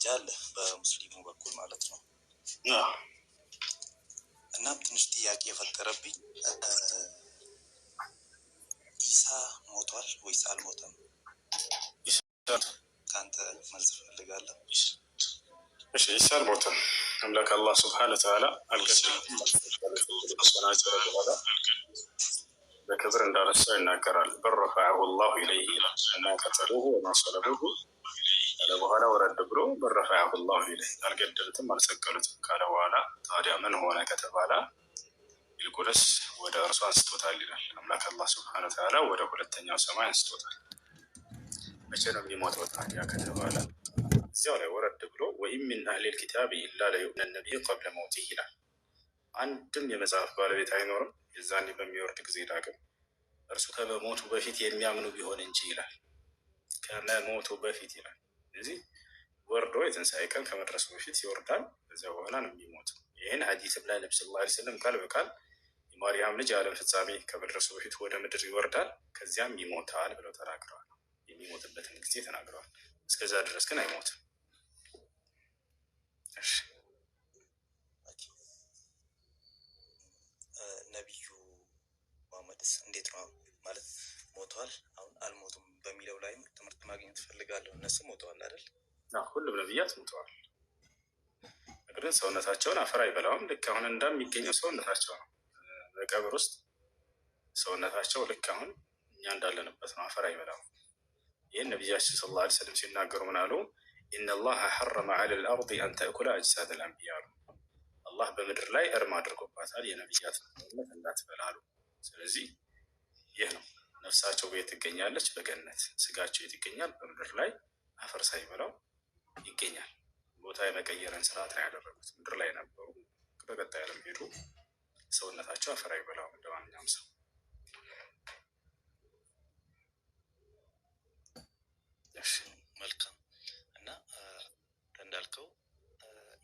አለ በሙስሊሙ በኩል ማለት ነው። እናም ትንሽ ጥያቄ የፈጠረብኝ ኢሳ ሞቷል ወይስ አልሞተም? ከአንተ መልስ ፈልጋለሁ። እሺ ኢሳ አልሞተም። አምላክ አላህ ስብሐነ ወተዓላ አልገደሉም። በክብር እንዳነሳው ይናገራል። በረፈዐሁ ላሁ ኢለይሂ ይላል እና ቀተሉሁ ወማ ሰለቡሁ ካለ በኋላ ወረድ ብሎ በረፈዐሁ ላሁ ኢለይሂ አልገደሉትም አልሰቀሉትም ካለ በኋላ ታዲያ ምን ሆነ ከተባለ ይልቁንስ ወደ እርሱ አንስቶታል ይላል አምላክ አላህ ስብሐነ ወተዓላ ወደ ሁለተኛው ሰማይ አንስቶታል። መቼ ነው የሚሞተው ታዲያ ከተባለ እዚያው ላይ ወረድ ብሎ ወኢን ሚን አህሊል ኪታቢ ኢላ ለዩእሚነነ ቢሂ ቀብለ መውቲሂ ይላል። አንድም የመጽሐፍ ባለቤት አይኖርም የዛኔ በሚወርድ ጊዜ ዳግም እርሱ ከመሞቱ በፊት የሚያምኑ ቢሆን እንጂ ይላል። ከመሞቱ በፊት ይላል። ስለዚህ ወርዶ የትንሣኤ ቀን ከመድረሱ በፊት ይወርዳል። ከዚያ በኋላ ነው የሚሞተው። ይህን ሐዲስም ላይ ነብዩ ሰለላሁ ዐለይሂ ወሰለም ቃል በቃል የማርያም ልጅ የዓለም ፍጻሜ ከመድረሱ በፊት ወደ ምድር ይወርዳል ከዚያም ይሞታል ብለው ተናግረዋል። የሚሞትበትን ጊዜ ተናግረዋል። እስከዛ ድረስ ግን አይሞትም። ነቢዩ መሐመድስ እንዴት ነው ማለት ሞተዋል አሁን አልሞቱም በሚለው ላይም ትምህርት ማግኘት ፈልጋለሁ። እነሱ ሞተዋል አይደል? ሁሉም ነቢያት ሞተዋል። ነገር ግን ሰውነታቸውን አፈር አይበላውም። ልክ አሁን እንደሚገኘው ሰውነታቸው ነው። በቀብር ውስጥ ሰውነታቸው ልክ አሁን እኛ እንዳለንበት ነው። አፈር አይበላውም። ይህን ነቢያችን ሰለላሁ ዐለይሂ ወሰለም ሲናገሩ ምን አሉ? ኢነላሀ ሐረመ ዐለል አርዲ አን ተእኩለ አጅሳደል አንቢያ አሉ። አላህ በምድር ላይ እርም አድርጎባታል የነቢያት ሰውነት እንዳትበላ አሉ። ስለዚህ ይህ ነው ነፍሳቸው በየት ትገኛለች? በገነት። ስጋቸው የት ይገኛል? በምድር ላይ አፈር ሳይበላው ይገኛል። ቦታ የመቀየረን ስርዓት ነው ያደረጉት። ምድር ላይ ነበሩ፣ በቀጣይ ዓለም ሄዱ። ሰውነታቸው አፈር አይበላውም እንደ ማንኛውም ሰው። መልካም እና እንዳልከው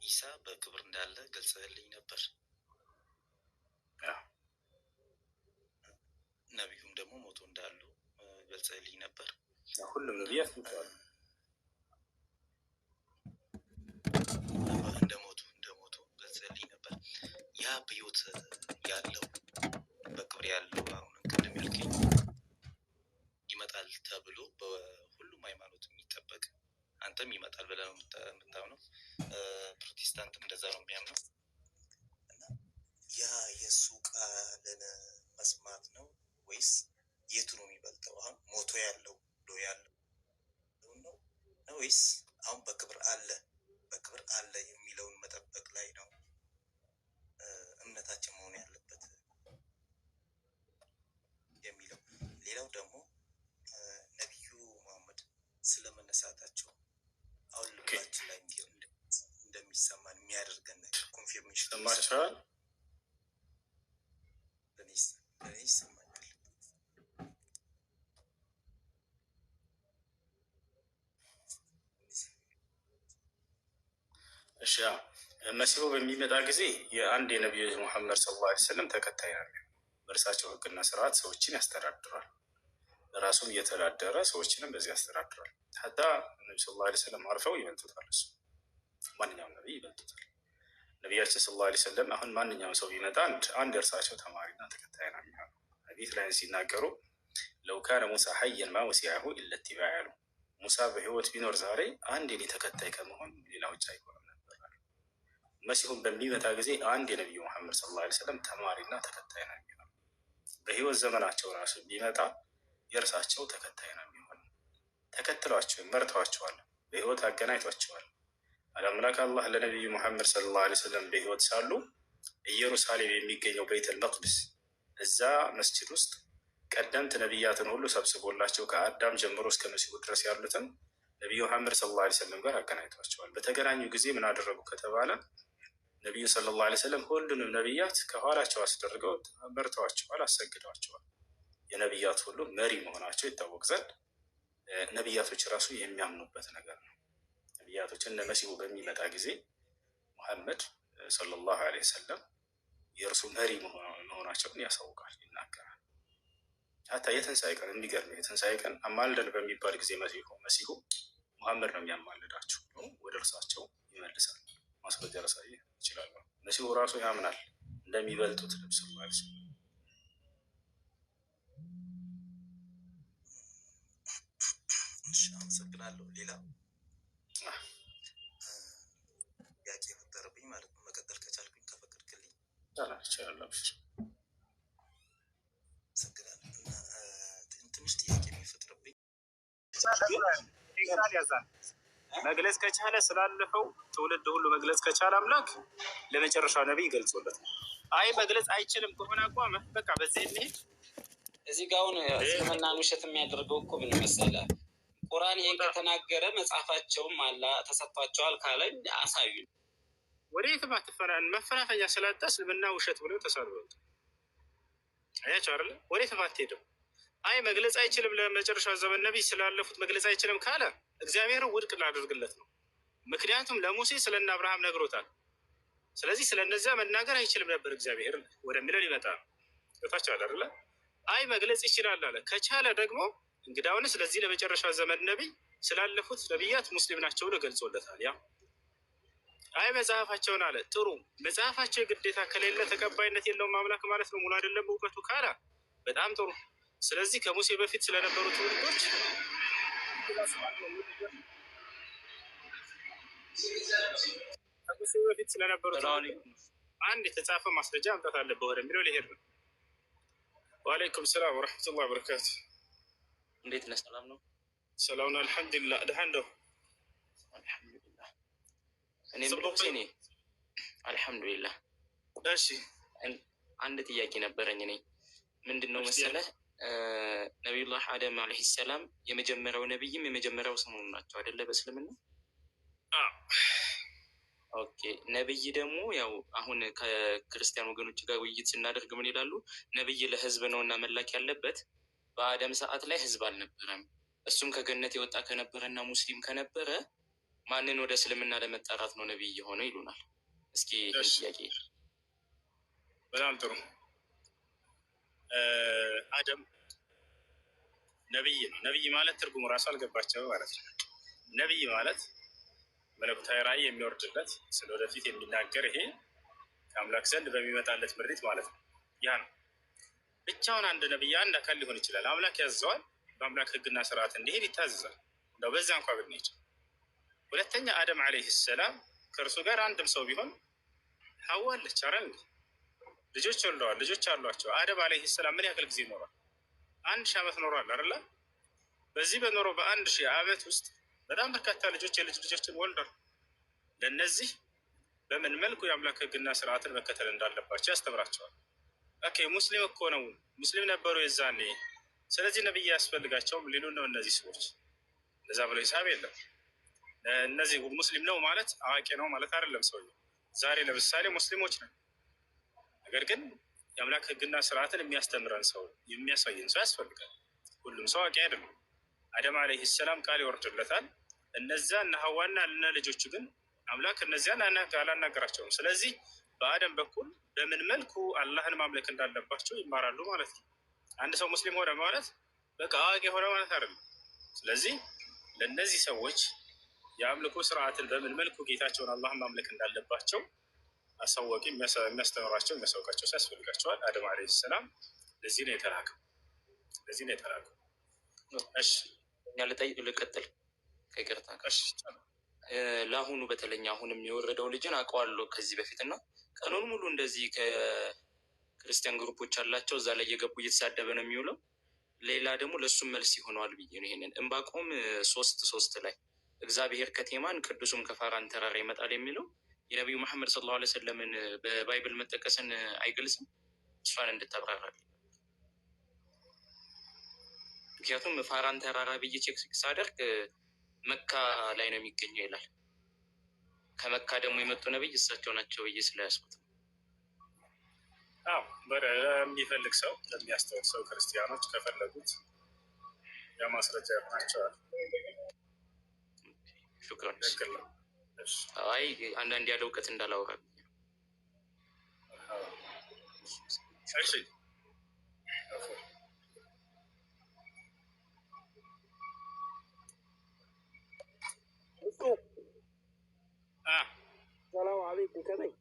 ኢሳ በክብር እንዳለ ገልጸህልኝ ነበር። ነቢዩም ደግሞ ሞቶ እንዳሉ ገልጸህልኝ ነበር። ሁሉም ነቢያት ሞተዋል። እንደሞቱ ገልጸህልኝ ነበር። ያ በሕይወት ያለው በክብር ያለው አሁን ቅድም ያልከኝ ይመጣል ተብሎ በሁሉም ሃይማኖት የሚጠበቅ አንተም ይመጣል ብለህ ነው የምታምነው። ፕሮቴስታንትም እንደዛ ነው የሚያምነው። እና ያ የእሱ ቃልን መስማት ነው ወይስ የቱ ነው የሚበልጠው? አሁን ሞቶ ያለው ብሎ ያለው ነው ወይስ አሁን በክብር አለ የሚለውን መጠበቅ ላይ ነው እምነታችን መሆን ያለበት የሚለው። ሌላው ደግሞ ነቢዩ መሐመድ ስለመነሳታቸው አሁን ልባችን ላይ እንደሚሰማን የሚያደርገን ነገር ኮንፊርሜሽን ሰማችኋል? ለእኔ ይሰማኛል። እሺ መሲሁ በሚመጣ ጊዜ የአንድ የነቢዩ ሙሐመድ ሰለላሁ ዐለይሂ ወሰለም ተከታይ ነው። በእርሳቸው ሕግና ስርዓት ሰዎችን ያስተዳድራል። ራሱን እየተዳደረ ሰዎችንም በዚህ ያስተዳድራል። ሀታ ነቢ ሰለላሁ ዐለይሂ ወሰለም አርፈው ይበልጡታል። እሱ ማንኛውም ነቢይ ይበልጡታል። ነቢያችን ሰለላሁ ዐለይሂ ወሰለም አሁን ማንኛውም ሰው ቢመጣ አንድ እርሳቸው ተማሪና ተከታይ ነው የሚሆነው። ሐዲስ ላይ ሲናገሩ ለው ካነ ሙሳ ሐየን ማ ወሲዐሁ ኢላ ኢትባዕ ያሉ፣ ሙሳ በህይወት ቢኖር ዛሬ አንድ የኔ ተከታይ ከመሆን ሌላ ውጭ አይሆንም ነበር። መሲሁም በሚመጣ ጊዜ አንድ የነቢዩ ሙሐመድ ሰለላሁ ዐለይሂ ወሰለም ተማሪና ተከታይ ነው የሚሆነው። በህይወት ዘመናቸው ራሱ ቢመጣ የእርሳቸው ተከታይ ነው የሚሆነው። ተከትሏቸው መርተዋቸዋል፣ በህይወት አገናኝቷቸዋል። አምላክ አላህ ለነቢዩ ሙሐመድ ሰለላሁ ዐለይሂ ወሰለም በህይወት ሳሉ ኢየሩሳሌም የሚገኘው ቤተል መቅደስ እዛ መስጂድ ውስጥ ቀደምት ነቢያትን ሁሉ ሰብስቦላቸው ከአዳም ጀምሮ እስከ መሲሁ ድረስ ያሉትን ነቢዩ ሙሐመድ ሰለላሁ ዐለይሂ ወሰለም ጋር አገናኝቷቸዋል። በተገናኙ ጊዜ ምን አደረጉ ከተባለ ነቢዩ ሰለላሁ ዐለይሂ ወሰለም ሁሉንም ነቢያት ከኋላቸው አስደርገው መርተዋቸዋል፣ አሰግደዋቸዋል። የነቢያት ሁሉ መሪ መሆናቸው ይታወቅ ዘንድ ነቢያቶች ራሱ የሚያምኑበት ነገር ነው። ነቢያቶች እነ መሲሁ በሚመጣ ጊዜ ሙሐመድ ሰለላሁ ዐለይሂ ወሰለም የእርሱ መሪ መሆናቸውን ያሳውቃል፣ ይናገራል። ሀታ የትንሣኤ ቀን የሚገርም የትንሣኤ ቀን አማልደን በሚባል ጊዜ መሲሁ ሙሐመድ ነው የሚያማልዳችሁ ነው ወደ እርሳቸው ይመልሳል። ማስረጃ ላሳይ ይችላል። መሲሁ ራሱ ያምናል እንደሚበልጡት ልብስ ማለት ነው። አመሰግናለሁ። ሌላ ጥያቄ የፈጠረብኝ ማለት ነው። መቀጠል ከቻልኩኝ ከፈቀድክልኝ ይችላል። አመሰግናለሁ። እና ትንሽ ጥያቄ የሚፈጥርብኝ ያዛል መግለጽ ከቻለ ስላለፈው ትውልድ ሁሉ መግለጽ ከቻለ አምላክ ለመጨረሻው ነቢይ ገልጾለት፣ አይ መግለጽ አይችልም ከሆነ አቋም በቃ በዚህ እንሂድ። እዚህ ጋር አሁን እስልምናን ውሸት የሚያደርገው እኮ ምን መሰለህ? ቁርአን ይሄን ከተናገረ መጽሐፋቸውም አላ ተሰጥቷቸዋል ካለኝ አሳዩ። ወዴትም አትፈራን። መፈናፈኛ ስላጣ እስልምና ውሸት ብሎ ተሳልበው አያቸው አይደለ? ወዴትም አትሄድም። አይ መግለጽ አይችልም ለመጨረሻው ዘመን ነቢይ ስላለፉት መግለጽ አይችልም ካለ እግዚአብሔር ውድቅ ላደርግለት ነው። ምክንያቱም ለሙሴ ስለነ አብርሃም ነግሮታል። ስለዚህ ስለነዚያ መናገር አይችልም ነበር እግዚአብሔር ወደሚለው ሊመጣ ነው። ታች አይደለ? አይ መግለጽ ይችላል አለ። ከቻለ ደግሞ እንግዳውን ስለዚህ ለመጨረሻው ዘመን ነቢይ ስላለፉት ነቢያት ሙስሊም ናቸው ብሎ ገልጾለታል። ያ አይ መጽሐፋቸውን አለ። ጥሩ መጽሐፋቸው የግዴታ ከሌለ ተቀባይነት የለውም አምላክ ማለት ነው። ሙሉ አይደለም እውቀቱ ካለ በጣም ጥሩ። ስለዚህ ከሙሴ በፊት ስለነበሩ ትውልዶች ከሙሴ በፊት ስለነበሩ አንድ የተጻፈ ማስረጃ አምጣት አለብህ ወደሚለው ሊሄድ ነው። ወአለይኩም ሰላም ወረሕመቱላሂ ወበረካቱ። እንዴት ነህ? ሰላም ነው? ሰላም ነው አልሐምዱሊላህ። ደህና እንደው አልሐምዱሊላህ። እኔ ምንድነው እኔ አልሐምዱሊላህ። እሺ አንድ ጥያቄ ነበረኝ። እኔ ምንድነው መሰለህ ነቢዩላህ አደም አለይሂ ሰላም የመጀመሪያው ነቢይም የመጀመሪያው ሰው ናቸው አይደለ? በእስልምና ኦኬ። ነብይ ደግሞ ያው አሁን ከክርስቲያን ወገኖች ጋር ውይይት ስናደርግ ምን ይላሉ? ነብይ ለህዝብ ነው እና መላክ ያለበት በአደም ሰዓት ላይ ህዝብ አልነበረም። እሱም ከገነት የወጣ ከነበረና ሙስሊም ከነበረ ማንን ወደ እስልምና ለመጣራት ነው ነብይ የሆነው ይሉናል። እስኪ ጥያቄ። በጣም ጥሩ። አደም ነብይ ነው። ነብይ ማለት ትርጉሙ ራሱ አልገባቸው ማለት ነው። ነብይ ማለት መለኮታዊ ራእይ የሚወርድለት ስለ ወደፊት የሚናገር ይሄ ከአምላክ ዘንድ በሚመጣለት ምሪት ማለት ነው። ያ ነው። ብቻውን አንድ ነብይ አንድ አካል ሊሆን ይችላል። አምላክ ያዘዋል። በአምላክ ህግና ስርዓት እንዲሄድ ይታዘዛል። እንደው በዛ እንኳ ብንሄድ። ሁለተኛ አደም አለይሂ ሰላም ከእርሱ ጋር አንድም ሰው ቢሆን ሐዋ አለች አይደል? ልጆች ወልደዋል። ልጆች አሏቸው። አደም አለይሂ ሰላም ምን ያክል ጊዜ ኖሯል? 1000 ዓመት ኖሯል አይደል? በዚህ በኖረው በ1000 ዓመት ውስጥ በጣም በርካታ ልጆች የልጅ ልጆችን ወልዷል። ለእነዚህ በምን መልኩ የአምላክ ህግና ስርዓትን መከተል እንዳለባቸው ያስተምራቸዋል። ኦኬ ሙስሊም እኮ ነው፣ ሙስሊም ነበሩ የዛኔ፣ ስለዚህ ነብይ ያስፈልጋቸውም ሊሉ ነው እነዚህ ሰዎች። እንደዛ ብሎ ሂሳብ የለም። እነዚህ ሙስሊም ነው ማለት አዋቂ ነው ማለት አይደለም ሰውየው። ዛሬ ለምሳሌ ሙስሊሞች ነን፣ ነገር ግን የአምላክ ህግና ስርዓትን የሚያስተምረን ሰው የሚያሳየን ሰው ያስፈልጋል። ሁሉም ሰው አዋቂ አይደለም። አደም አለይሂ ሰላም ቃል ይወርድለታል። እነዛ እነ ሐዋና እነ ልጆቹ ግን አምላክ እነዚያን አላናገራቸውም። ስለዚህ በአደም በኩል በምን መልኩ አላህን ማምለክ እንዳለባቸው ይማራሉ ማለት ነው። አንድ ሰው ሙስሊም ሆነ ማለት በቃ አዋቂ ሆነ ማለት አይደለም። ስለዚህ ለእነዚህ ሰዎች የአምልኮ ስርዓትን በምን መልኩ ጌታቸውን አላህን ማምለክ እንዳለባቸው አሳዋቂ የሚያስተምራቸው የሚያሳውቃቸው ሲያስፈልጋቸዋል። አደም አለይሂ ሰላም ለዚህ ነው የተላከው። ለዚህ ነው የተላከው። እሺ ልቀጥል ከይቅርታ ጋር ለአሁኑ በተለኛ አሁንም የወረደው ልጅን አውቀዋለሁ ከዚህ በፊት እና ቀኑን ሙሉ እንደዚህ ከክርስቲያን ግሩፖች አላቸው እዛ ላይ እየገቡ እየተሳደበ ነው የሚውለው። ሌላ ደግሞ ለእሱም መልስ ይሆነዋል ብዬ ነው ይሄንን ዕንባቆም 3:3 ላይ እግዚአብሔር ከቴማን ቅዱሱም ከፋራን ተራራ ይመጣል የሚለው የነቢዩ መሐመድ ሰለላሁ ዐለይሂ ወሰለምን በባይብል መጠቀስን አይገልጽም። እሷን እንድታብራራል። ምክንያቱም ፋራን ተራራ ብዬ ቼክ ሳደርግ መካ ላይ ነው የሚገኘው ይላል። ከመካ ደግሞ የመጡ ነብይ እሳቸው ናቸው ብዬ ስለያዝኩት። አዎ ለሚፈልግ ሰው ለሚያስተውል ሰው ክርስቲያኖች ከፈለጉት ያ ማስረጃ ይሆናቸዋል። ሹክራን። አይ አንዳንድ ያለ እውቀት እንዳላወራ። እሺ السلام عليكم كمي.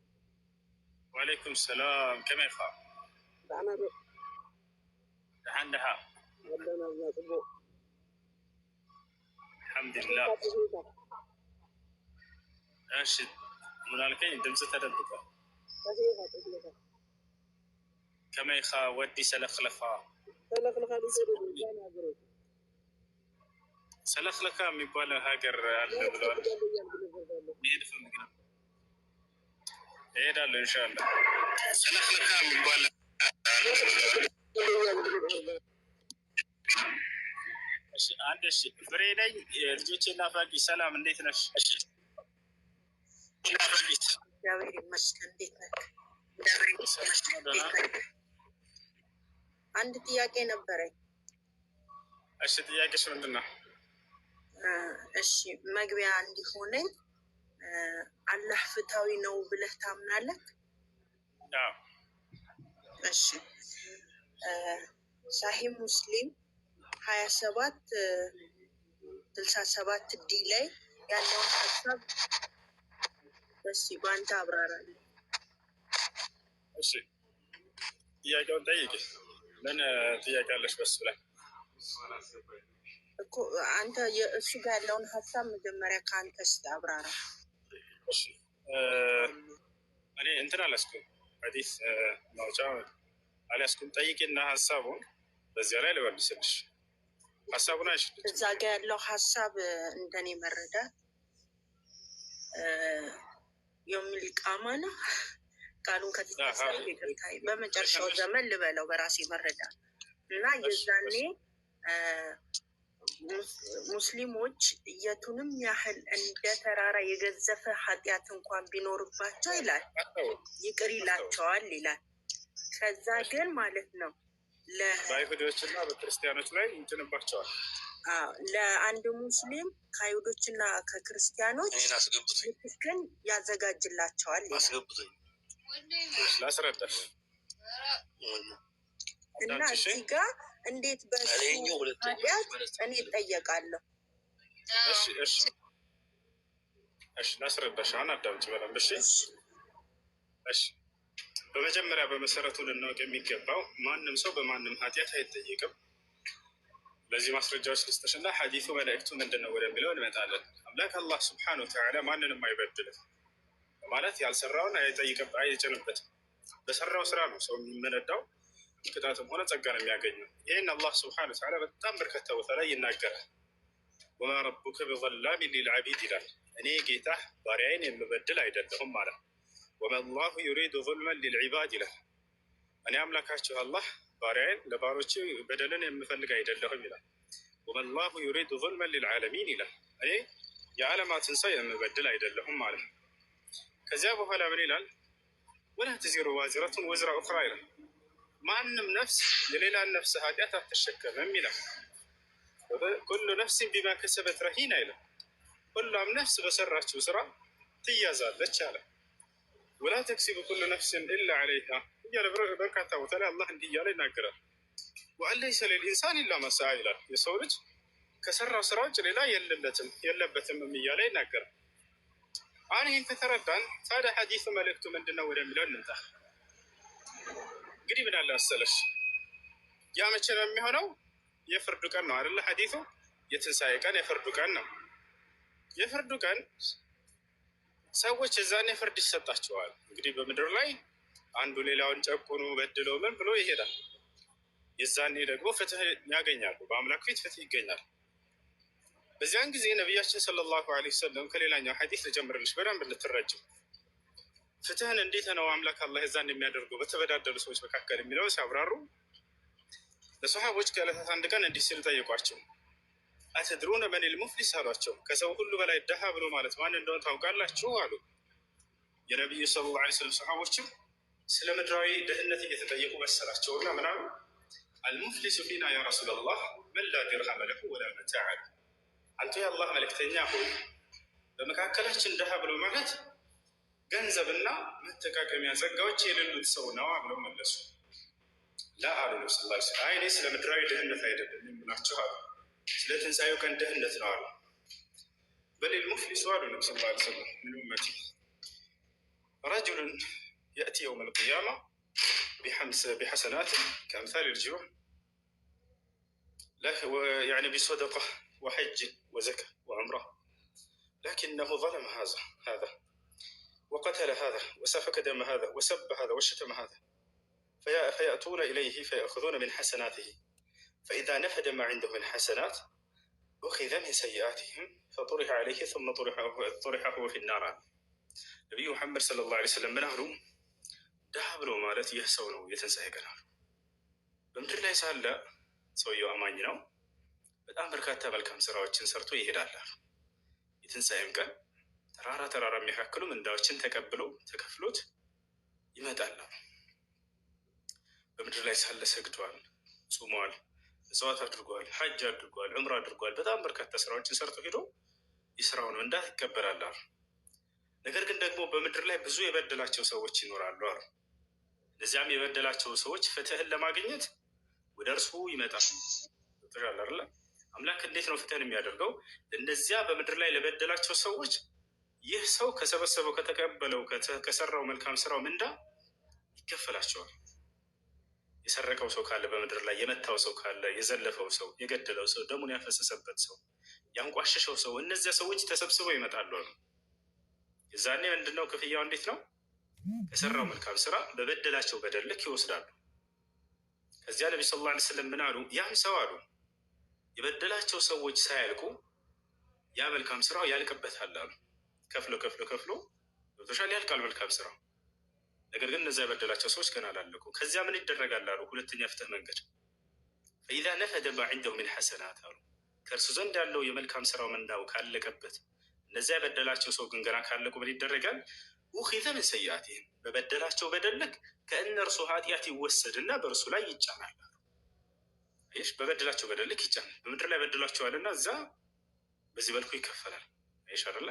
وعليكم السلام كمي خا. دعنا بي. عندها. ربنا يرزقك. الحمد لله. أشد من الكين دمسة تدبك. كمي خا ودي سلخلخا. سلخلخا دي سلخلخا ميبالا هاجر على بلاد. إيه إن شاء الله. سلخلخا ميبالا. አንድ እሺ ፍሬ ነኝ ልጆቼና ፋቂ ሰላም እንዴት ነሽ? እግዚአብሔር ይመስገን። እንዴት ነህ? አንድ ጥያቄ ነበረኝ። እሺ ጥያቄሽ ምንድን ነው? እሺ መግቢያ እንዲሆነኝ አላህ ፍትሃዊ ነው ብለህ ታምናለህ? አዎ። እሺ ሳሂህ ሙስሊም 2767 ዲ ላይ ያለውን ሀሳብ እስኪ በአንተ አብራራለሁ። እሺ ጥያቄውን ጠይቂ። ምን ጥያቄ አለሽ? በሱ ላይ እኮ አንተ የእሱ ጋር ያለውን ሀሳብ መጀመሪያ ከአንተ እስኪ አብራራ። እሺ እኔ እንትን አላስኩም፣ ሐዲስ ማውጫ አላስኩም። ጠይቂና ሀሳቡን በዚያ ላይ ልመልስልሽ። ሀሳቡን አይሽልሽ። እዛ ጋ ያለው ሀሳብ እንደኔ መረዳት የሚል ቃማ ነው። ቃሉን ከተሳሳተ ይቅርታ። በመጨረሻው ዘመን ልበለው በራሴ መረዳት እና የዛኔ ሙስሊሞች የቱንም ያህል እንደ ተራራ የገዘፈ ኃጢአት እንኳን ቢኖርባቸው ይላል ይቅር ይላቸዋል ይላል። ከዛ ግን ማለት ነው በአይሁዶችና በክርስቲያኖች ላይ ይጭንባቸዋል። ለአንድ ሙስሊም ከአይሁዶችና ከክርስቲያኖች ግን ያዘጋጅላቸዋል ይላል። ላስረዳሽ እና እዚህ ጋር እንዴት በሱ ኃጢአት እኔ እጠየቃለሁ? እሺ ላስረዳሽ። አሁን አዳምጪ በደንብ እሺ። እሺ በመጀመሪያ በመሰረቱ ልናውቅ የሚገባው ማንም ሰው በማንም ኃጢአት አይጠየቅም። ለዚህ ማስረጃዎች ልስጥሽ እና ሐዲሱ መልእክቱ ምንድን ነው ወደሚለው እንመጣለን። አምላክ አላህ ስብሐነሁ ወተዓላ ማንንም አይበድልም ማለት ያልሰራውን አይጭንበትም። በሰራው ስራ ነው ሰው የሚመነዳው ቅጣትም ሆነ ጸጋን የሚያገኘው። ይህን አላህ ስብሐነሁ ወተዓላ በጣም በርካታ ቦታ ላይ ይናገራል። ወማ ረቡከ ቢዘላሚን ሊልዓቢድ ይላል። እኔ ጌታህ ባሪያዬን የምበድል አይደለሁም ማለት። ወመላሁ ዩሪዱ ዙልመን ሊልዒባድ ይላል። እኔ አምላካችሁ አላህ ባሪያዬን ለባሮች በደልን የምፈልግ አይደለሁም ይላል። ወመላሁ ዩሪዱ ዙልመን ሊልዓለሚን ይላል። እኔ የዓለማትን ሰው የምበድል አይደለሁም ማለት። ከዚያ በኋላ ምን ይላል? ወላ ተዚሩ ዋዚረቱን ወዝራ ኡኽራ ይላል። ማንም ነፍስ የሌላን ነፍስ ኃጢአት አትሸከምም ይላል። ኩሉ ነፍሲን ቢማ ከሰበት ረሂና ይላል። ሁሉም ነፍስ በሰራችው ስራ ትያዛለች አለ። ወላ ተክሲቡ ኩሉ ነፍስን ኢላ ዐለይሃ እያለ በርካታ ቦታ ላይ አላህ እንዲህ እያለ ይናገራል። ወአን ለይሰ ሊልኢንሳን ኢላ ማ ሰዓ ይላል። የሰው ልጅ ከሰራው ስራ ውጭ ሌላ የለበትም እያለ ይናገራል። አሁን ይህን ከተረዳን ታዲያ ሐዲሱ መልእክቱ ምንድነው ወደሚለው እንምጣ። እንግዲህ ምን አለ መሰለሽ፣ ያ መቼ ነው የሚሆነው? የፍርዱ ቀን ነው አይደለ? ሐዲሱ የትንሣኤ ቀን የፍርዱ ቀን ነው። የፍርዱ ቀን ሰዎች የዛኔ ፍርድ ይሰጣቸዋል። እንግዲህ በምድር ላይ አንዱ ሌላውን ጨቁኑ በድሎ ምን ብሎ ይሄዳል። የዛኔ ደግሞ ፍትህ ያገኛሉ። በአምላክ ፊት ፍትህ ይገኛል። በዚያን ጊዜ ነቢያችን ሰለላሁ ዐለይሂ ወሰለም ከሌላኛው ሐዲስ ልጀምርልሽ በደንብ እንድትረጅው ፍትህን እንዴት ነው አምላክ አላህ የዛን የሚያደርገው በተበዳደሉ ሰዎች መካከል የሚለው ሲያብራሩ ለሰሃቦች ከዕለታት አንድ ቀን እንዲህ ሲል ጠየቋቸው። አተድሩነ መኒል ሙፍሊስ አሏቸው። ከሰው ሁሉ በላይ ደሃ ብሎ ማለት ማን እንደሆነ ታውቃላችሁ አሉ። የነቢዩ ሰለላሁ ዐለይሂ ወሰለም ሰሃቦችም ስለ ምድራዊ ድህነት እየተጠየቁ መሰላቸውና ምናምን አልሙፍሊሱ ፊና ያ ረሱለላህ መን ላ ዲርሃመ ለሁ ወላ መታዕ አሉ። አንተ የአላህ መልእክተኛ ሆይ በመካከላችን ደሃ ብሎ ማለት ገንዘብና መጠቃቀሚያ ጸጋዎች የሌሉት ሰው ነው ብለው መለሱ። ላ አሉ ነብዩ ሰለላሁ ዐለይሂ ወሰለም እኔ ስለ ምድራዊ ድህነት አይደለም የምላችሁ አሉ፣ ስለ ትንሣኤው ቀን ድህነት ነው አሉ። በሊል ሙፍሊሱ አሉ ነብዩ ሰለላሁ ዐለይሂ ወሰለም ምን ኡመቲ رجل يأتي يوم القيامة بحسنات كأمثال الجبال، يعني بصدقة وحج وزكاة وعمرة، لكنه ظلم هذا وقتل هذا وسفك دم هذا وسب هذا وشتم هذا، فيأتون إليه فيأخذون من حسناته، فإذا نفد ما عنده من حسنات أخذ من سيئاتهم فطرح عليه ثم طرحه في النار. نبي محمد صلى الله عليه وسلم من أهله دابلو مالت يحسونه يتنسى قنار በምድር ላይ ሳለ ሰውየው አማኝ ነው። በጣም በርካታ መልካም ስራዎችን ሰርቶ ይሄዳል። የትንሣኤም ቀን ተራራ የሚያካክሉ ምንዳዎችን ተቀብለው ተከፍሎት ይመጣል። በምድር ላይ ሳለ ሰግዷል፣ ጾሟል፣ እጽዋት አድርጓል፣ ሐጅ አድርጓል፣ ዑምራ አድርጓል። በጣም በርካታ ስራዎችን ሰርቶ ሄዶ የስራውን ምንዳ ይቀበላል። ነገር ግን ደግሞ በምድር ላይ ብዙ የበደላቸው ሰዎች ይኖራሉ አሉ። እነዚያም የበደላቸው ሰዎች ፍትህን ለማግኘት ወደ እርሱ ይመጣል። ተሻለ አምላክ እንዴት ነው ፍትህን የሚያደርገው? እነዚያ በምድር ላይ ለበደላቸው ሰዎች ይህ ሰው ከሰበሰበው ከተቀበለው ከሰራው መልካም ስራው ምንዳ ይከፈላቸዋል። የሰረቀው ሰው ካለ በምድር ላይ የመታው ሰው ካለ የዘለፈው ሰው የገደለው ሰው ደሙን ያፈሰሰበት ሰው ያንቋሸሸው ሰው እነዚያ ሰዎች ተሰብስበው ይመጣሉ አሉ። የዛኔ ምንድነው ክፍያው? እንዴት ነው? ከሰራው መልካም ስራ በበደላቸው በደል ልክ ይወስዳሉ። ከዚያ ነብዩ ሰለላሁ ዐለይሂ ወሰለም ምን አሉ? ያም ሰው አሉ የበደላቸው ሰዎች ሳያልቁ ያ መልካም ስራው ያልቅበታል አሉ። ከፍሎ በተሻለ ያልቃል መልካም ስራው። ነገር ግን እነዚያ የበደላቸው ሰዎች ገና አላለቁ። ከዚያ ምን ይደረጋል አሉ? ሁለተኛ ፍትህ መንገድ فإذا نفد ما عنده من حسنات አሉ ከእርሱ ዘንድ ያለው የመልካም ስራው ምንዳው ካለቀበት እነዚያ የበደላቸው ሰው ግን ገና ካለቁ ምን ይደረጋል? أخذ من سيئاتهم በበደላቸው በደል ልክ ከእነርሱ ኃጢአት ይወሰድና በእርሱ ላይ ይጫናል። እሺ በበደላቸው በደል ልክ ይጫናል። በምድር ላይ በደላቸዋልና እዛ በዚህ መልኩ ይከፈላል። እሺ አይደለ?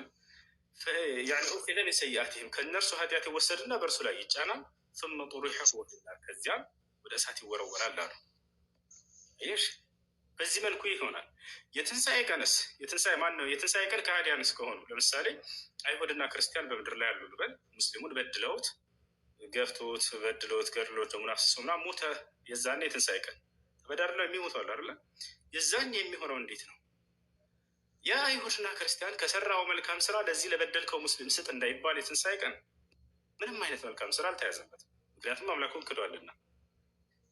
يعني أخذ من سيئاتهم ከእነርሱ ኃጢአት ይወሰድና በእርሱ ላይ ይጫናል። ثم طرحه في النار ከዚያ ወደ እሳት ይወረወራል አሉ። እሺ በዚህ መልኩ ይሆናል። የትንሣኤ ቀንስ የትንሣኤ ማን ነው? የትንሣኤ ቀን ከሃዲያንስ ከሆኑ ለምሳሌ አይሁድና ክርስቲያን በምድር ላይ ያሉ ልበል ሙስሊሙን በድለውት ገፍቶት በድለውት ገድሎት ደሙን አፍስሰው ምናምን ሞተ። የዛኔ የትንሣኤ ቀን ተበዳድለው የሚሞቱ አሉ አይደለ? የዛኔ የሚሆነው እንዴት ነው? ያ አይሁድና ክርስቲያን ከሰራው መልካም ስራ ለዚህ ለበደልከው ሙስሊም ስጥ እንዳይባል የትንሣኤ ቀን ምንም አይነት መልካም ስራ አልተያዘበትም። ምክንያቱም አምላኩን ክዷልና።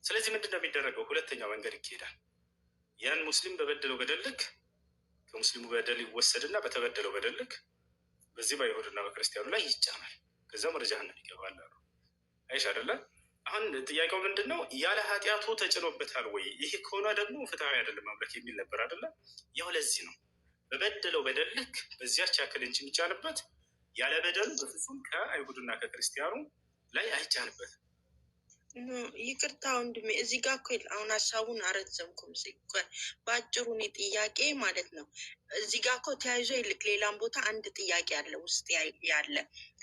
ስለዚህ ምንድን ነው የሚደረገው? ሁለተኛው መንገድ ይካሄዳል። ያን ሙስሊም በበደለው በደል ልክ ከሙስሊሙ በደል ይወሰድና በተበደለው በደል ልክ በዚህ በአይሁድና በክርስቲያኑ ላይ ይጫናል። ከዚያም ወደ ጀሃነም ይገባል አሉ። አይሽ አይደለ? አሁን ጥያቄው ምንድን ነው? ያለ ኃጢአቱ ተጭኖበታል ወይ? ይህ ከሆነ ደግሞ ፍትሃዊ አይደለም አምላክ የሚል ነበር አይደለ? ያው ለዚህ ነው በበደለው በደል ልክ በዚያች ያክል እንጂ የሚጫንበት ያለ በደሉ በፍጹም ከአይሁድና ከክርስቲያኑ ላይ አይጫንበትም። ይቅርታ ወንድሜ፣ እዚህ ጋር እኮ አሁን ሀሳቡን አረዘምኩም። በአጭሩ እኔ ጥያቄ ማለት ነው እዚህ ጋር እኮ ተያይዞ ይልቅ ሌላም ቦታ አንድ ጥያቄ አለ ውስጥ ያለ።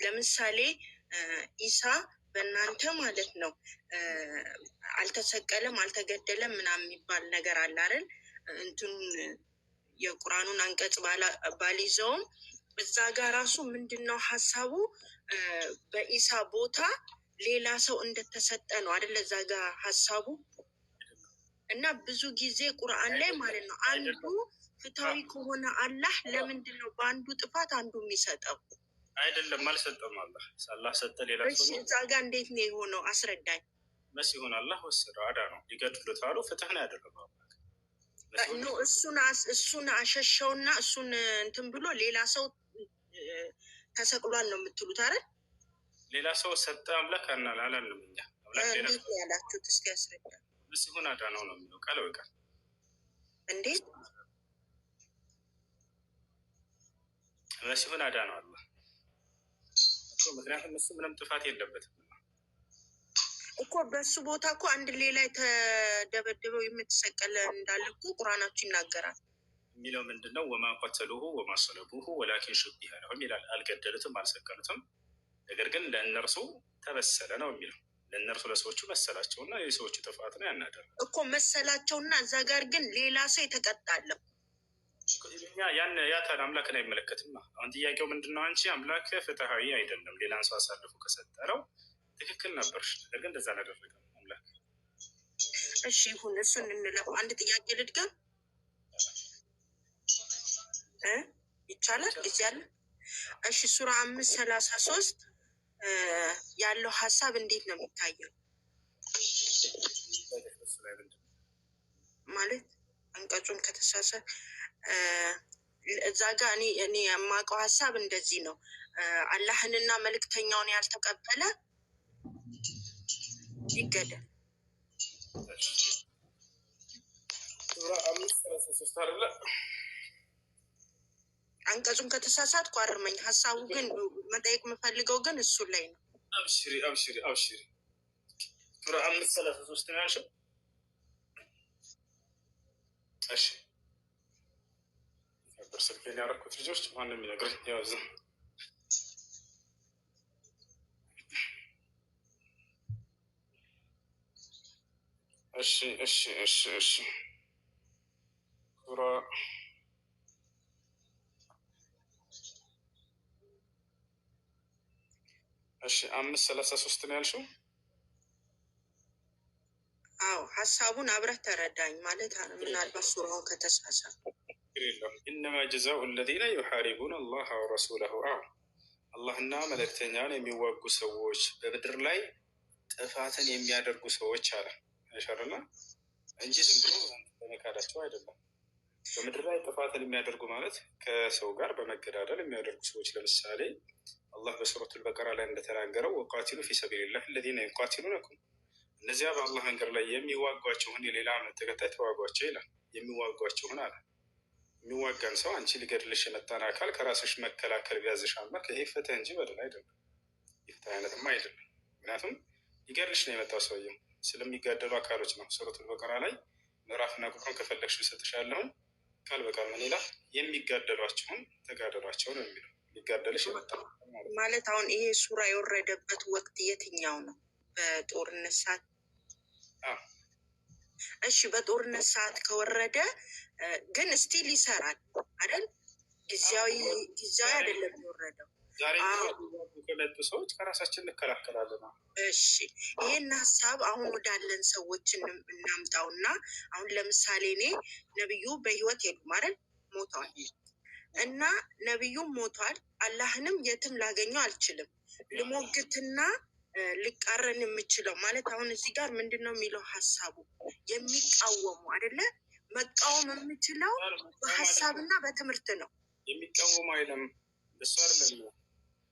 ለምሳሌ ኢሳ በእናንተ ማለት ነው አልተሰቀለም አልተገደለም ምናምን የሚባል ነገር አለ አይደል? እንትኑን የቁርአኑን አንቀጽ ባልይዘውም እዛ ጋር ራሱ ምንድን ነው ሀሳቡ? በኢሳ ቦታ ሌላ ሰው እንደተሰጠ ነው አይደለ? እዛ ጋር ሀሳቡ እና ብዙ ጊዜ ቁርአን ላይ ማለት ነው አንዱ ፍትሃዊ ከሆነ አላህ ለምንድን ነው በአንዱ ጥፋት አንዱ የሚሰጠው? አይደለም አልሰጠም። አላህ ሰጠ ሌላ ሰው። እዛ ጋር እንዴት ነው የሆነው? አስረዳኝ። መሲሁን አላህ ወሰደው አዳ ነው ሊገድሉት አሉ። ፍትህ ነው ያደረገው ኖ እሱን አሸሸውና እሱን እንትን ብሎ ሌላ ሰው ተሰቅሏል ነው የምትሉት አይደል? ሌላ ሰው ሰጠ አምላክ አላልንም እኛ። አምላክ ሌላ እንዴት ያላችሁት እስኪ ያስረዳ። መሲሁን አዳ ነው የሚለው ቃል በቃል እንዴት መሲሁን አዳ ነው አላህ። ምክንያቱም እሱ ምንም ጥፋት የለበትም እኮ። በሱ ቦታ እኮ አንድ ሌላ የተደበደበው የምትሰቀለ እንዳለ እኮ ቁርአናችሁ ይናገራል። የሚለው ምንድን ነው? ወማ ቀተሉሁ ወማ ሰለቡሁ ወላኪን ሹቢሀ ለሁም ይላል። አልገደሉትም አልሰቀሉትም፣ ነገር ግን ለእነርሱ ተመሰለ ነው የሚለው። ለእነርሱ ለሰዎቹ መሰላቸውና የሰዎቹ ጥፋት ነው ያናደር እኮ መሰላቸውና እዛ ጋር ግን ሌላ ሰው የተቀጣለው ያ ታዲያ አምላክን አይመለከትም። አሁን ጥያቄው ምንድነው? አንቺ አምላክ ፍትሐዊ አይደለም ሌላን ሰው አሳልፎ ከሰጠረው ትክክል ነበርሽ፣ ነገር ግን እንደዛ አላደረገም አምላክ። እሺ ይሁን፣ እሱን እንለፈው። አንድ ጥያቄ ልድገም ይቻላል? ጊዜ አለ? እሺ ሱራ 5:33 ያለው ሀሳብ እንዴት ነው የሚታየው? ማለት አንቀጹን ከተሳሰ እዛ ጋ እኔ የማውቀው ሀሳብ እንደዚህ ነው። አላህንና መልእክተኛውን ያልተቀበለ ይገደል። ሱራ 5:33 አይደለ? አንቀጹን ከተሳሳትኩ አርመኝ። ሀሳቡ ግን መጠየቅ የምፈልገው ግን እሱ ላይ ነው። አብሽሪ አብሽሪ አብሽሪ። ሱራ 5:33 ነው ያልሽው? እሺ ነበር ስልኬን ያደረኩት ልጆች ማንም የሚነግረኝ ያው እዛ እሺ እሺ እሺ እሺ ሱራ እሺ 5:33 ነው ያልሽው? አዎ ሀሳቡን አብረህ ተረዳኝ ማለት ምናልባት ሱራውን ከተሳሳት ኢነማ ጀዛኡ አለዚነ ዩሓሪቡነ አላህ ወረሱለሁ። አላህና መልእክተኛውን የሚዋጉ ሰዎች በምድር ላይ ጥፋትን የሚያደርጉ ሰዎች አለ አይሻርና እንጂ ዝም ብሎ በመካዳቸው አይደለም። በምድር ላይ ጥፋትን የሚያደርጉ ማለት ከሰው ጋር በመገዳደል የሚያደርጉ ሰዎች፣ ለምሳሌ አላህ በሱረቱል በቀራ ላይ እንደተናገረው ወቃቲሉ ፊ ሰቢልላህ አለዚነ ዩቃቲሉነኩም፣ እነዚያ በአላህ መንገድ ላይ የሚዋጓቸውን የሌላ እምነት ተከታይ ተዋጓቸው ይላል። የሚዋጓቸውን አለ። የሚዋጋን ሰው አንቺ ሊገድልሽ የመጣን አካል ከራስሽ መከላከል ቢያዝሽ አምላክ ይሄ ፍትህ እንጂ በደል አይደለም። የፍትህ አይነትማ አይደለም። ምክንያቱም ሊገድልሽ ነው የመጣው ሰውየው። ስለሚጋደሉ አካሎች ነው። ሱረቱል በቀራ ላይ ምዕራፍና ቁጥሩን ከፈለግሽ እሰጥሻለሁኝ። ቃል በቃል ምን ይላል? የሚጋደሏቸውን ተጋደሏቸው ነው የሚለው። ሊጋደልሽ የመጣው ማለት አሁን ይሄ ሱራ የወረደበት ወቅት የትኛው ነው? በጦርነት ሰዓት? እሺ በጦርነት ሰዓት ከወረደ ግን ስቲል ይሰራል አይደል? ጊዜያዊ አይደለም የወረደው። ዛሬ ከመጡ ሰዎች ከራሳችን እንከላከላለን። እሺ ይህን ሀሳብ አሁን ወዳለን ሰዎች እናምጣውና አሁን ለምሳሌ እኔ ነብዩ በህይወት የሉም አይደል? ሞተዋል። እና ነብዩም ሞቷል። አላህንም የትም ላገኘው አልችልም። ልሞግትና ልቃረን የምችለው ማለት አሁን እዚህ ጋር ምንድን ነው የሚለው ሀሳቡ የሚቃወሙ አይደለ? መቃወም የምችለው በሀሳብና በትምህርት ነው። የሚቃወሙ አይለም እሱ አይደለም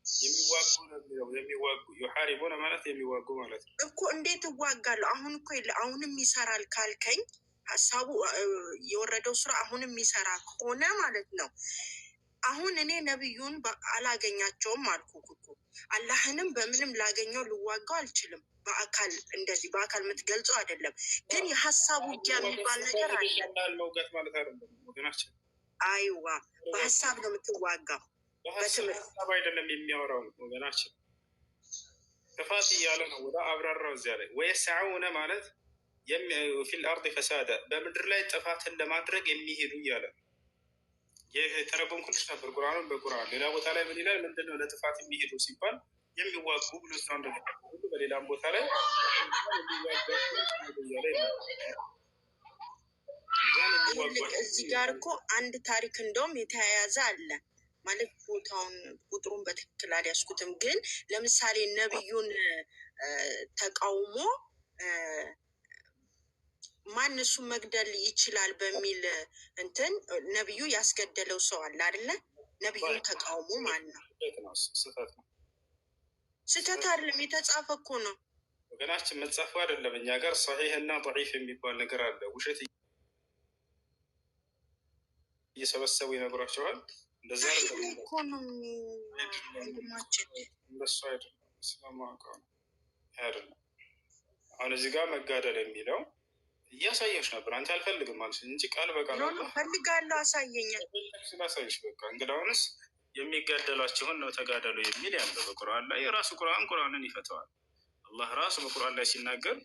የሚዋጉ ነው የሚለው። የሚዋጉ ዩሓሪቡነ ማለት የሚዋጉ ማለት ነው እኮ። እንዴት እዋጋለሁ? አሁን እኮ አሁንም ይሰራል ካልከኝ ሀሳቡ የወረደው ሱራ አሁንም ይሰራ ከሆነ ማለት ነው። አሁን እኔ ነብዩን አላገኛቸውም አልኩ እኮ። አላህንም በምንም ላገኘው ልዋጋው አልችልም። በአካል እንደዚህ በአካል የምትገልጸው አይደለም። ግን የሀሳቡ ውጊያ የሚባል ነገር አለ። መውጋት ማለት አይደለም ወገናችን። አይዋ በሀሳብ ነው የምትዋጋው። በሀሳብ አይደለም የሚያወራው ወገናችን። ጥፋት እያለ ነው ወደ አብራራው እዚያ ላይ ወየስዐውነ ማለት ፊል አርድ ፈሳዳ በምድር ላይ ጥፋትን ለማድረግ የሚሄዱ እያለ ይህ ተረጎምኩልሽ ነበር ቁርአኑን በቁርአን ሌላ ቦታ ላይ ምን ይላል? ምንድነው ለጥፋት የሚሄዱ ሲባል የሚዋጉ ብሎ እዛው እንደሁሉ በሌላም ቦታ ላይ እዚህ ጋር እኮ አንድ ታሪክ እንደውም የተያያዘ አለ ማለት ቦታውን ቁጥሩን በትክክል አልያዝኩትም። ግን ለምሳሌ ነብዩን ተቃውሞ ማን እሱን መግደል ይችላል በሚል እንትን ነብዩ ያስገደለው ሰው አለ አይደለ? ነብዩን ተቃውሞ ማለት ነው። ስህተት አይደለም፣ የተጻፈ እኮ ነው ወገናችን። መጻፉ አይደለም እኛ ጋር ሰሒህ እና ضعيف የሚባል ነገር አለ። ውሸት እየሰበሰቡ ይነግሯቸዋል። እንደዛ እኮ ነው ወንድማችን። እንደሱ አይደለም ስለማውቀው ነው አይደለም። አሁን እዚህ ጋር መጋደል የሚለው እያሳየሽ ነበር። አንቺ አልፈልግም ማለት እንጂ ቃል በቃል ፈልጋለሁ አሳየኛል ስላሳየሽ በቃ እንግዳውንስ የሚጋደሏቸውን ነው ተጋደሉ የሚል ያለው በቁርአን ላይ የራሱ ቁርአንን ይፈተዋል። አላህ ራሱ በቁርአን ላይ ሲናገር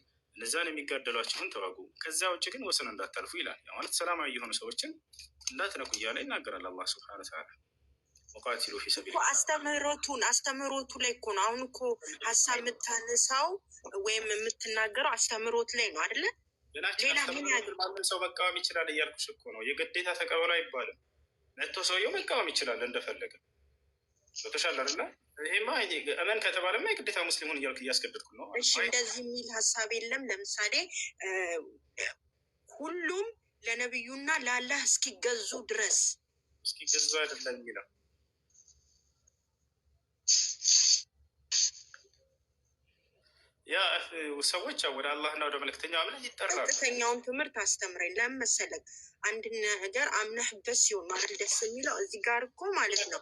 እነዛን የሚጋደሏቸውን ተዋጉ፣ ከዚያ ውጭ ግን ወሰን እንዳታልፉ ይላል። ያ ማለት ሰላማዊ የሆኑ ሰዎችን እንዳትነኩ እያለ ይናገራል አላህ ሱብሓነሁ ወተዓላ። ወቃቲሉ ፊ ሰቢሊላህ አስተምህሮቱ ላይ እኮ ነው። አሁን እኮ ሀሳብ የምታነሳው ወይም የምትናገረው አስተምህሮት ላይ ነው አይደለ? ሌላ ምን ያድርግ? ማንም ሰው መቃወም ይችላል እያልኩሽ እኮ ነው። የግዴታ ተቀበሉ አይባልም። መጥቶ ሰውየው መቃወም ይችላል እንደፈለገ። በተሻለ አይደለ? ይሄማ እመን ከተባለማ የግዴታ ሙስሊሙን እያልክ እያስገደድኩ ነው። እሺ እንደዚህ የሚል ሀሳብ የለም። ለምሳሌ ሁሉም ለነብዩና ለአላህ እስኪገዙ ድረስ እስኪገዙ አይደለም የሚለው ያ ሰዎች ወደ አላህና ወደ መልእክተኛው አምነህ ይጠራሉ። ቀጥተኛውን ትምህርት አስተምረኝ። ለምን መሰለህ? አንድ ነገር አምነህበት ሲሆን ማለት ደስ የሚለው እዚህ ጋር እኮ ማለት ነው።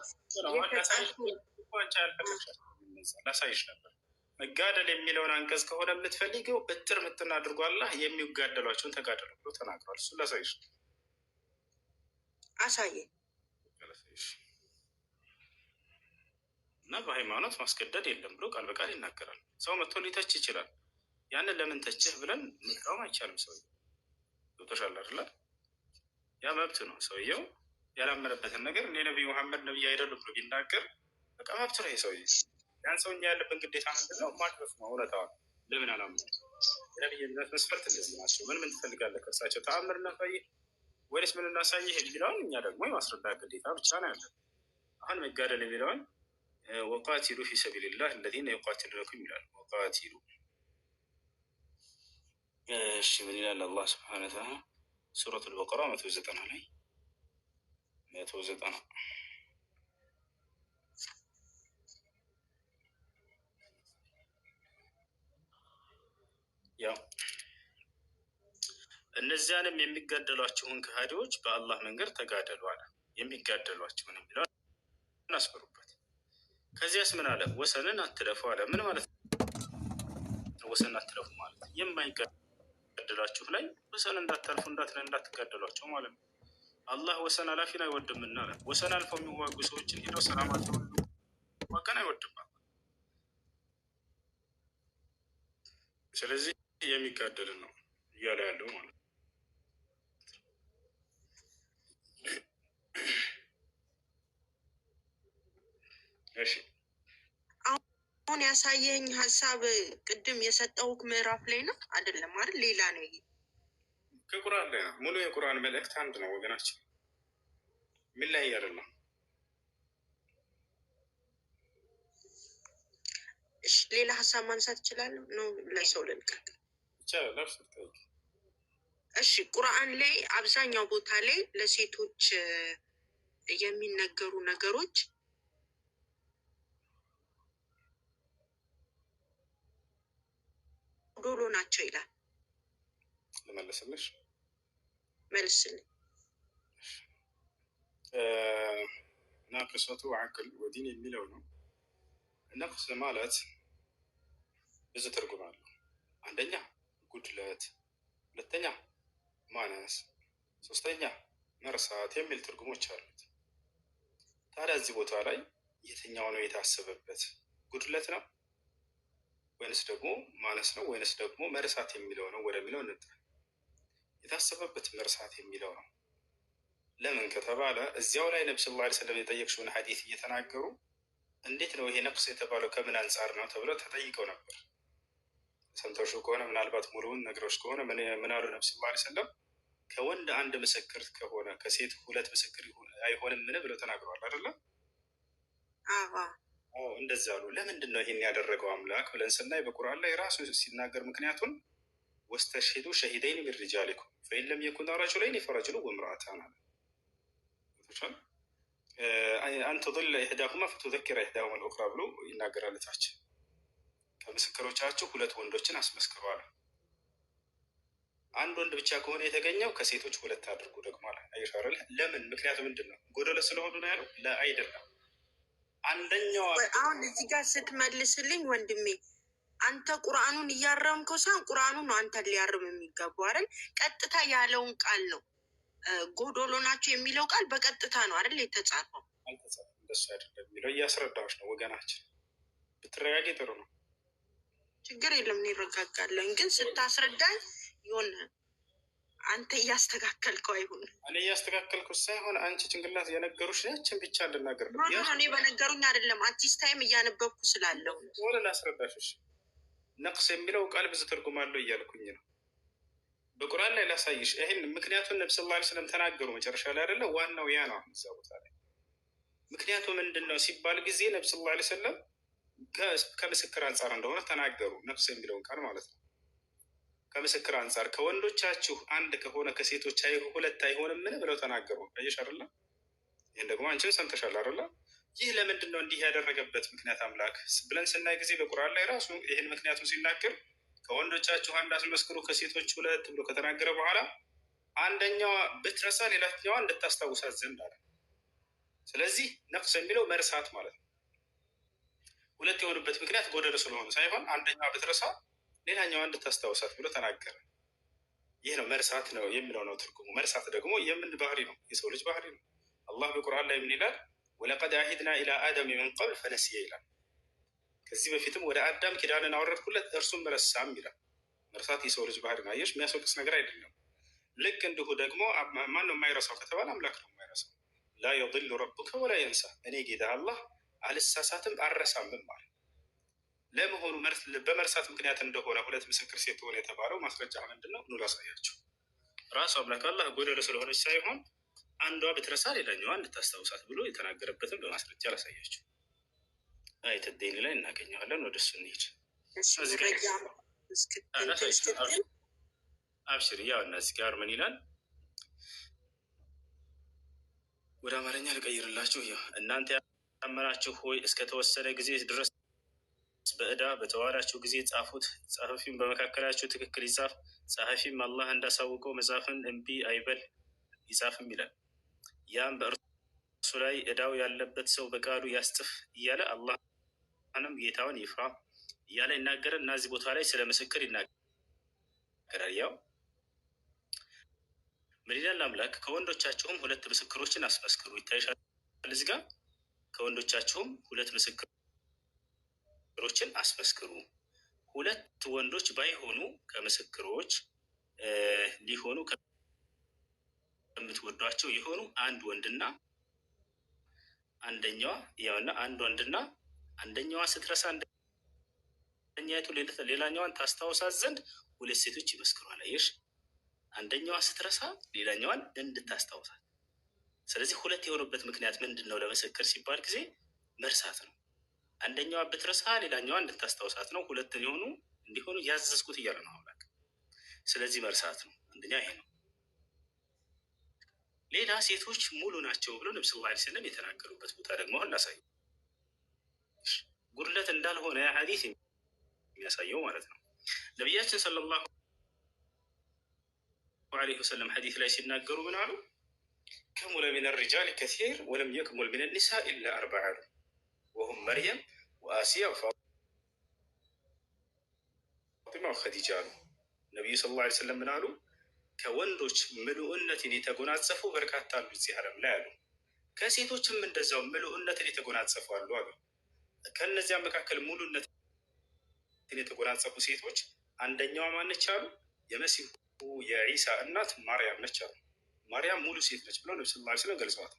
ላሳይሽ ነበር። መጋደል የሚለውን አንቀጽ ከሆነ የምትፈልገው እጥር ምጥን አድርጎ አላህ የሚጋደሏቸውን ተጋደሉ ብሎ ተናግሯል። እሱ ላሳይሽ። አሳየኝ። እና በሃይማኖት ማስገደድ የለም ብሎ ቃል በቃል ይናገራል። ሰው መጥቶ ሊተች ይችላል። ያንን ለምን ተችህ ብለን መቃወም አይቻልም። ሰውየው ገብቶሻል አይደለ? ያ መብት ነው። ሰውየው ያላመነበትን ነገር እኔ ነቢዩ መሐመድ ነቢይ አይደሉም ብሎ ቢናገር በቃ መብት ነው። ሰውዬ ያን ሰውኛ ያለብን ግዴታ ምንድን ነው? ማድረስ ነው። እውነታውን ለምን አላመኑ? የነቢይነት መስፈርት እንደዚህ ናቸው። ምን ትፈልጋለህ ከእርሳቸው? ተአምር እናሳይህ ወይስ ምን እናሳይህ የሚለውን እኛ ደግሞ የማስረዳት ግዴታ ብቻ ነው ያለን። አሁን መጋደል የሚለውን ወቃቲሉ ፊ ሰቢልላህ አለዚነ ዩቃቲሉነኩም ይላል። ወቃቲሉ እሺ ምን ይላል አላህ ስብሐነ ወተዓላ ሱረቱል በቀራ 190 ላይ 190 ያው እነዚያንም የሚጋደሏቸውን ከሃዲዎች በአላህ መንገድ ተጋደሉ አለ። የሚጋደሏቸውን የሚለው እናስበሩበት። ከዚያስ ምን አለ? ወሰንን አትለፉ አለ። ምን ማለት ነው? ወሰንን አትለፉ ማለት የማይጋደሏችሁ ላይ ወሰን እንዳታልፉ እንዳትጋደሏቸው ማለት ነው። አላህ ወሰን አላፊን አይወድምና አለ። ወሰን አልፈው የሚዋጉ ሰዎችን ሄደው ሰላማቸው ዋጋን አይወድም። ስለዚህ የሚጋደልን ነው እያለ ያለው ማለት ነው። እሺ አሁን ያሳየኝ ሀሳብ ቅድም የሰጠውክ ምዕራፍ ላይ ነው አይደለም አይደል? ሌላ ነው። ይሄ ከቁርአን ላይ ነው። ሙሉ የቁርአን መልእክት አንድ ነው ወገናችን፣ ምን ላይ አይደለም። እሺ ሌላ ሀሳብ ማንሳት ይችላል ነው ለሰው ልልቀቅ ይቻላል። እሺ ቁርአን ላይ አብዛኛው ቦታ ላይ ለሴቶች የሚነገሩ ነገሮች ዶሎ ናቸው ይላል። ልመልስልሽ? መልስልኝ። ናቅሰቱ ዓቅል ወዲን የሚለው ነው። ነቅስ ማለት ብዙ ትርጉም አለው። አንደኛ ጉድለት፣ ሁለተኛ ማነስ፣ ሶስተኛ መርሳት የሚል ትርጉሞች አሉት። ታዲያ እዚህ ቦታ ላይ የትኛው ነው የታሰበበት? ጉድለት ነው ወይንስ ደግሞ ማነስ ነው ወይንስ ደግሞ መርሳት የሚለው ነው ወደሚለው እንጣ። የታሰበበት መርሳት የሚለው ነው። ለምን ከተባለ እዚያው ላይ ነብዩ ሰለላሁ ዐለይሂ ወሰለም የጠየቅሽውን ሐዲስ እየተናገሩ እንዴት ነው ይሄ ነቅስ የተባለው ከምን አንጻር ነው ተብለው ተጠይቀው ነበር። ሰምተውሽ ከሆነ ምናልባት ሙሉውን ነግረውሽ ከሆነ ምን አሉ ነብዩ ሰለላሁ ዐለይሂ ወሰለም? ከወንድ አንድ ምስክር ከሆነ ከሴት ሁለት ምስክር አይሆንም ምን ብለው ተናግረዋል አይደለ? እንደዛ አሉ። ለምንድን ነው ይሄን ያደረገው አምላክ ብለን ስናይ በቁርአን ላይ ራሱ ሲናገር ምክንያቱን ወስተሽሂዱ ሸሂደይን ሚን ሪጃሊኩም ፈኢን ለም የኩና ረጁለይን ፈረጁሉ ወምርአታን አለ። አንተ ضل ኢሕዳሁማ ፈቱዘኪረ ኢሕዳሁማ አልኡኽራ ብሎ ይናገራል። ታችን ከምስክሮቻችሁ ሁለት ወንዶችን አስመስክሩ አለ። አንድ ወንድ ብቻ ከሆነ የተገኘው ከሴቶች ሁለት አድርጉ ደግሞ አለ። አይሻረል ለምን? ምክንያቱ ምንድን ነው? ጎደለ ስለሆኑ ነው ያለው? አይደለም። አንደኛው አሁን እዚህ ጋር ስትመልስልኝ ወንድሜ አንተ ቁርአኑን እያረምከው ሳይሆን ቁርአኑ ነው አንተ ሊያርም የሚገባው አይደል? ቀጥታ ያለውን ቃል ነው። ጎዶሎ ናቸው የሚለው ቃል በቀጥታ ነው አይደል የተጻፈው? አልተጻፈም። እንደሱ አይደለም የሚለው እያስረዳዎች ነው ወገናችን። ብትረጋጊ ጥሩ ነው። ችግር የለም እንረጋጋለን። ግን ስታስረዳኝ የሆነ አንተ እያስተካከልከው አይሁን። እኔ እያስተካከልኩ ሳይሆን አንቺ ጭንቅላት የነገሩሽ ያችን ብቻ እንድናገር ነው። እኔ በነገሩኝ አይደለም፣ አዲስ ታይም እያነበብኩ ስላለው ሆነ ላስረዳሽ። ነቅስ የሚለው ቃል ብዙ ትርጉም አለው እያልኩኝ ነው። በቁርአን ላይ ላሳይሽ። ይህን ምክንያቱም ነቢ ሰለላሁ ዐለይሂ ወሰለም ተናገሩ መጨረሻ ላይ አይደለ? ዋናው ያ ነው። እዛ ቦታ ላይ ምክንያቱ ምንድን ነው ሲባል ጊዜ ነቢ ሰለላሁ ዐለይሂ ወሰለም ከምስክር አንጻር እንደሆነ ተናገሩ። ነፍስ የሚለውን ቃል ማለት ነው። ከምስክር አንጻር ከወንዶቻችሁ አንድ ከሆነ ከሴቶች ሁለት አይሆንም ምን ብለው ተናገሩ። አየሽ አይደለ? ይህን ደግሞ አንቺም ሰምተሻል አይደለ? ይህ ለምንድን ነው እንዲህ ያደረገበት ምክንያት አምላክ ብለን ስናይ ጊዜ በቁርአን ላይ ራሱ ይህን ምክንያቱም ሲናገር ከወንዶቻችሁ አንድ አስመስክሩ ከሴቶች ሁለት ብሎ ከተናገረ በኋላ አንደኛዋ ብትረሳ ሌላኛዋ እንድታስታውሳት ዘንድ አለ። ስለዚህ ነቅስ የሚለው መርሳት ማለት ነው። ሁለት የሆኑበት ምክንያት ጎደሎ ስለሆነ ሳይሆን አንደኛዋ ብትረሳ ሌላኛዋ እንድታስታውሳት ብሎ ተናገረ። ይህ ነው መርሳት ነው የሚለው ነው ትርጉሙ። መርሳት ደግሞ የምን ባህሪ ነው? የሰው ልጅ ባህሪ ነው። አላህ በቁርአን ላይ ምን ይላል? ወለቀድ አሂድና ኢላ አደም ሚን ቀብል ፈነሲየ ይላል። ከዚህ በፊትም ወደ አዳም ኪዳንን አወረድኩለት እርሱም ረሳም ይላል። መርሳት የሰው ልጅ ባህሪ ነው። አየሽ፣ የሚያስወቅስ ነገር አይደለም። ልክ እንዲሁ ደግሞ ማን ነው የማይረሳው ከተባለ አምላክ ነው የማይረሳው። ላ የضሉ ረቡከ ወላ የንሳ፣ እኔ ጌታ አላህ አልሳሳትም አልረሳምም ማለት። ለመሆኑ በመርሳት ምክንያት እንደሆነ ሁለት ምስክር ሴት ሆነ የተባለው ማስረጃ ምንድን ነው? ኑ ላሳያቸው። ራሱ አምላክ አላህ ጎደሎ ስለሆነች ሳይሆን አንዷ ብትረሳ ሌላኛዋ እንድታስታውሳት ብሎ የተናገረበትን በማስረጃ ላሳያቸው። አየተ ዴን ላይ እናገኘዋለን። ወደ እሱ እንሂድ። አብሽር። ያው እና እዚህ ጋር ምን ይላል? ወደ አማርኛ ልቀይርላችሁ። ያው እናንተ ያመናችሁ ሆይ እስከተወሰነ ጊዜ ድረስ በዕዳ በተዋላችሁ ጊዜ ጻፉት። ጸሐፊም በመካከላችሁ ትክክል ይጻፍ። ጸሐፊም አላህ እንዳሳውቀው መጻፍን እምቢ አይበል ይጻፍም ይላል። ያም በእርሱ ላይ ዕዳው ያለበት ሰው በቃሉ ያስጥፍ እያለ አላህንም ጌታውን ይፍራ እያለ ይናገረ እና እዚህ ቦታ ላይ ስለ ምስክር ይናገራል። ያው ምን ይላል አምላክ? ከወንዶቻችሁም ሁለት ምስክሮችን አስመስክሩ። ይታይሻል እዚህ ጋር ከወንዶቻችሁም ሁለት ምስክሮችን አስመስክሩ። ሁለት ወንዶች ባይሆኑ ከምስክሮች ሊሆኑ ከምትወዷቸው የሆኑ አንድ ወንድና አንደኛዋ ያውና አንድ ወንድና አንደኛዋ ስትረሳ አንደኛይቱ ሌላኛዋን ታስታውሳት ዘንድ ሁለት ሴቶች ይመስክሯል። አየሽ፣ አንደኛዋ ስትረሳ ሌላኛዋን እንድታስታውሳት። ስለዚህ ሁለት የሆኑበት ምክንያት ምንድን ነው? ለምስክር ሲባል ጊዜ መርሳት ነው። አንደኛዋ ብትረሳ ሌላኛዋ እንድታስታውሳት ነው። ሁለት እንዲሆኑ ያዘዝኩት እያለ ነው አምላክ። ስለዚህ መርሳት ነው። አንደኛ ይሄ ነው። ሌላ ሴቶች ሙሉ ናቸው ብሎ ነብዩ ሰለላሁ ዐለይሂ ወሰለም የተናገሩበት ቦታ ደግሞ ላሳይ። ጉድለት እንዳልሆነ ሐዲስ የሚያሳየው ማለት ነው። ነቢያችን ሰለላሁ ዐለይሂ ወሰለም ሐዲስ ላይ ሲናገሩ ምን አሉ? ከሙለ ሚነ ሪጃል ከሲር ወለም የክሙል ሚነ ኒሳ ኢላ አርበዓ ወሁም መርየም ወአሲያ ወፋጢማ ወኸዲጃ አሉ። ነቢዩ ሰለላሁ ዐለይሂ ወሰለም ምን አሉ? ከወንዶች ምሉዕነትን የተጎናጸፉ በርካታ አሉ እዚህ ዓለም ላይ አሉ። ከሴቶችም እንደዛው ምሉዕነትን የተጎናጸፉ አሉ አሉ። ከእነዚያ መካከል ሙሉነትን የተጎናጸፉ ሴቶች አንደኛዋ ማነች አሉ? የመሲሁ የዒሳ እናት ማርያም ነች አሉ። ማርያም ሙሉ ሴት ነች ብለው ነብዩ ሰለላሁ ዐለይሂ ወሰለም ገልጸዋል።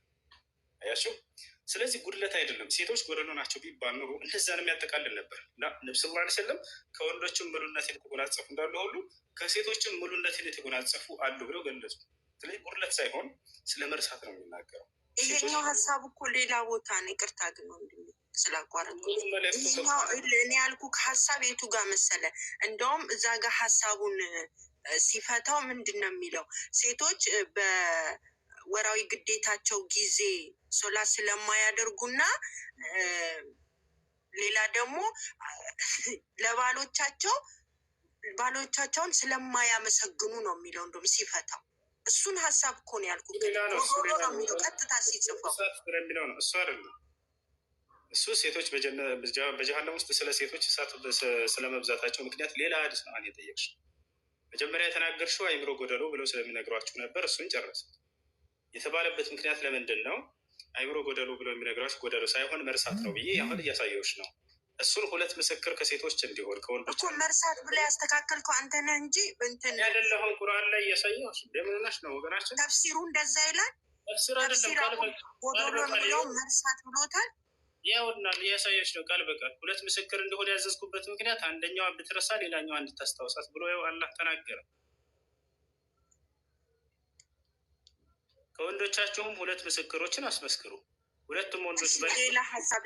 አያችሁ። ስለዚህ ጉድለት አይደለም። ሴቶች ጎደሎ ናቸው ቢባል ኑሮ እንደዛንም ያጠቃልል ነበር። ነብዩ ሰለላሁ ዐለይሂ ወሰለም ከወንዶችም ሙሉነትን የተጎናጸፉ እንዳሉ ሁሉ ከሴቶችም ሙሉነትን የተጎናጸፉ አሉ ብለው ገለጹ። ስለዚህ ጉድለት ሳይሆን ስለ መርሳት ነው የሚናገረው። ይሄኛው ሀሳብ እኮ ሌላ ቦታ ነው። ይቅርታ ግን ወንድሜ ስላቋረጥኩ እኔ ያልኩ ሀሳብ የቱ ጋር መሰለ? እንደውም እዛ ጋር ሀሳቡን ሲፈታው ምንድን ነው የሚለው? ሴቶች በወራዊ ግዴታቸው ጊዜ ሶላት ስለማያደርጉና ሌላ ደግሞ ባሎቻቸውን ስለማያመሰግኑ ነው የሚለው። እንደውም ሲፈታው እሱን ሀሳብ እኮ ነው ያልኩት። ነው የሚለው ቀጥታ ሲጽፈው እሱ አይደለም። እሱ ሴቶች በጀሃነም ውስጥ ስለ ሴቶች እሳት ስለመብዛታቸው ምክንያት ሌላ ሐዲስ ነው የጠየቅሽ። መጀመሪያ የተናገርሽው አይምሮ ጎደሎ ብለው ስለሚነግሯችሁ ነበር። እሱን ጨረሰ። የተባለበት ምክንያት ለምንድን ነው? አይምሮ ጎደሎ ብለው የሚነግሯችሁ ጎደሎ ሳይሆን መርሳት ነው ብዬ አሁን እያሳየሁሽ ነው። እሱን ሁለት ምስክር ከሴቶች እንዲሆን ከወንዶች እኮ መርሳት ብላ ያስተካከልከው አንተ ነህ እንጂ እንትን ያደለሁን ቁርአን ላይ እያሳየው ለምንነሽ ነው ወገናችን። ተፍሲሩ እንደዛ ይላል። ተፍሲር አይደለም ጎዶሎ ብለው መርሳት ብሎታል። ያውና እያሳየች ነው ቃል በቃል ሁለት ምስክር እንደሆነ ያዘዝኩበት ምክንያት አንደኛዋ ብትረሳ ሌላኛዋ እንድታስታውሳት ብሎ ያው አላህ ተናገረ። ከወንዶቻችሁም ሁለት ምስክሮችን አስመስክሩ። ሁለቱም ወንዶች ሌላ ሀሳብ